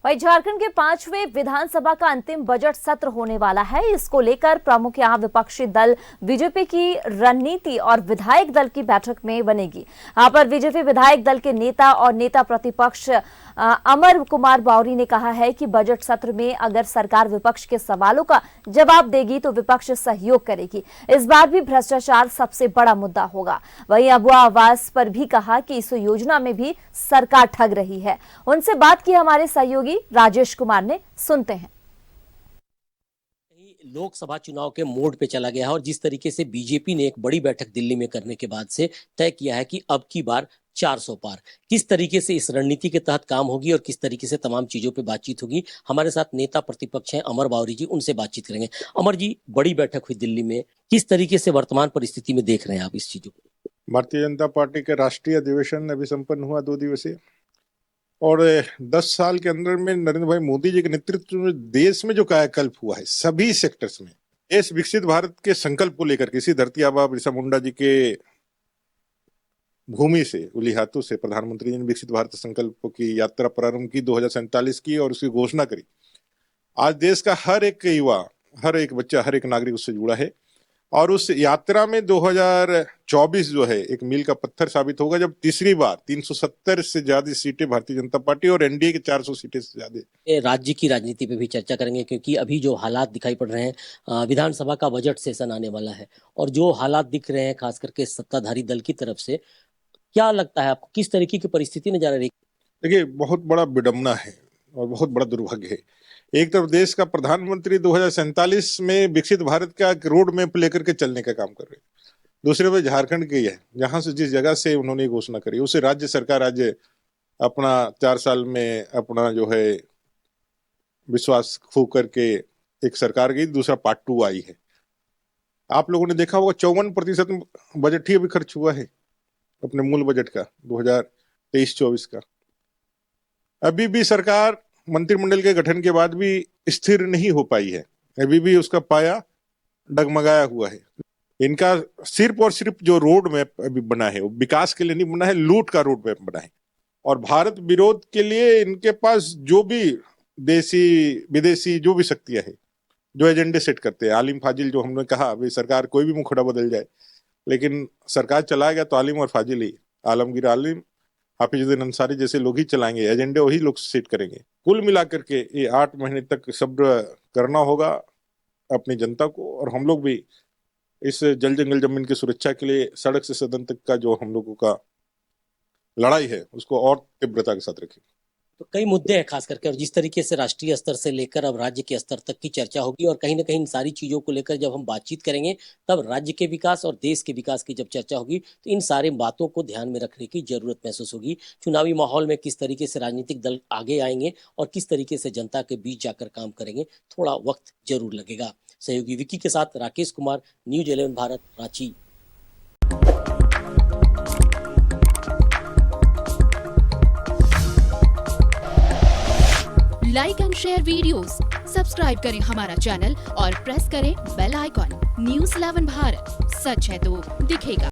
वहीं झारखंड के 5वें विधानसभा का अंतिम बजट सत्र होने वाला है। इसको लेकर प्रमुख यहां विपक्षी दल बीजेपी की रणनीति और विधायक दल की बैठक में बनेगी। यहां पर बीजेपी विधायक दल के नेता और नेता प्रतिपक्ष अमर कुमार बावरी ने कहा है कि बजट सत्र में अगर सरकार विपक्ष के सवालों का जवाब देगी तो विपक्ष सहयोग करेगी। इस बार भी भ्रष्टाचार सबसे बड़ा मुद्दा होगा। वहीं अबुआ आवास पर भी कहा कि इस योजना में भी सरकार ठग रही है। उनसे बात की हमारे सहयोगी राजेश कुमार ने, सुनते हैं। लोकसभा चुनाव के मोड पे चला गया है और जिस तरीके से बीजेपी ने एक बड़ी बैठक दिल्ली में करने के बाद से तय किया है कि अब की बार 400 पार, किस तरीके से इस रणनीति के तहत काम होगी और किस तरीके से तमाम चीजों पे बातचीत होगी। हमारे साथ नेता प्रतिपक्ष हैं अमर बावरी जी, उनसे बातचीत करेंगे। अमर जी, बड़ी बैठक हुई दिल्ली में, किस तरीके से वर्तमान परिस्थिति में देख रहे हैं आप इस चीजों को? भारतीय जनता पार्टी के राष्ट्रीय अधिवेशन अभी संपन्न हुआ 2 दिवसीय, और 10 साल के अंदर में नरेंद्र भाई मोदी जी के नेतृत्व में देश में जो कायाकल्प हुआ है सभी सेक्टर्स में, देश विकसित भारत के संकल्प को लेकर किसी धरती आबा बिरसा मुंडा जी के भूमि से उली हाथों से प्रधानमंत्री जी ने विकसित भारत संकल्प की यात्रा प्रारंभ की, 2047 की, और उसकी घोषणा करी। आज देश का हर एक युवा, हर एक बच्चा, हर एक नागरिक उससे जुड़ा है और उस यात्रा में 2024 जो है एक मील का पत्थर साबित होगा, जब तीसरी बार 370 से ज्यादा सीटें भारतीय जनता पार्टी और एनडीए के 400 सीटें से ज्यादा। राज्य की राजनीति पे भी चर्चा करेंगे क्योंकि अभी जो हालात दिखाई पड़ रहे हैं, विधानसभा का बजट सेशन आने वाला है और जो हालात दिख रहे हैं खास करके सत्ताधारी दल की तरफ से, क्या लगता है आपको किस तरीके की परिस्थिति नजर आ रही? देखिए, बहुत बड़ा विडंबना है और बहुत बड़ा दुर्भाग्य है। एक तरफ देश का प्रधानमंत्री 2047 में विकसित भारत का रोड मैप लेकर के चलने का काम कर रहे हैं, दूसरे पे झारखंड की है जहां से, जिस जगह से उन्होंने घोषणा करी उसे राज्य सरकार आज अपना 4 साल में अपना जो है विश्वास खो करके एक सरकार गई, दूसरा पार्ट 2 आई है। आप लोगों ने देखा होगा 54% बजट ही अभी खर्च हुआ है अपने मूल बजट का 2023-24 का। अभी भी सरकार मंत्रिमंडल के गठन के बाद भी स्थिर नहीं हो पाई है, अभी भी उसका पाया डगमगाया हुआ है। इनका सिर्फ और सिर्फ जो रोड मैप अभी बना है वो विकास के लिए नहीं बना है, लूट का रोड मैप बना है। और भारत विरोध के लिए इनके पास जो भी देसी विदेशी जो भी शक्तियां हैं, जो एजेंडे सेट करते हैं, आलिम फाजिल, जो हमने कहा अभी सरकार कोई भी मुखड़ा बदल जाए लेकिन सरकार चलाएगा तो आलिम और फाजिल ही, आलमगीर आलिम, हाफिजुद्दीन अंसारी जैसे लोग ही चलाएंगे, एजेंडे वही लोग सेट करेंगे। कुल मिलाकर के ये 8 महीने तक सब्र करना होगा अपनी जनता को, और हम लोग भी इस जल जंगल जमीन की सुरक्षा के लिए सड़क से सदन तक का जो हम लोगों का लड़ाई है उसको और तीव्रता के साथ रखेंगे। तो कई मुद्दे हैं खास करके, और जिस तरीके से राष्ट्रीय स्तर से लेकर अब राज्य के स्तर तक की चर्चा होगी और कहीं ना कहीं इन सारी चीजों को लेकर जब हम बातचीत करेंगे तब राज्य के विकास और देश के विकास की जब चर्चा होगी तो इन सारे बातों को ध्यान में रखने की जरूरत महसूस होगी। चुनावी माहौल में किस तरीके से राजनीतिक दल आगे आएंगे और किस तरीके से जनता के बीच जाकर काम करेंगे, थोड़ा वक्त जरूर लगेगा। सहयोगी विकी के साथ Rakesh Kumar, news 11 Bharat, Ranchi. Like and share videos, subscribe करें हमारा चैनल और प्रेस करें बेल आइकॉन। न्यूज़ 11 भारत, सच है तो दिखेगा।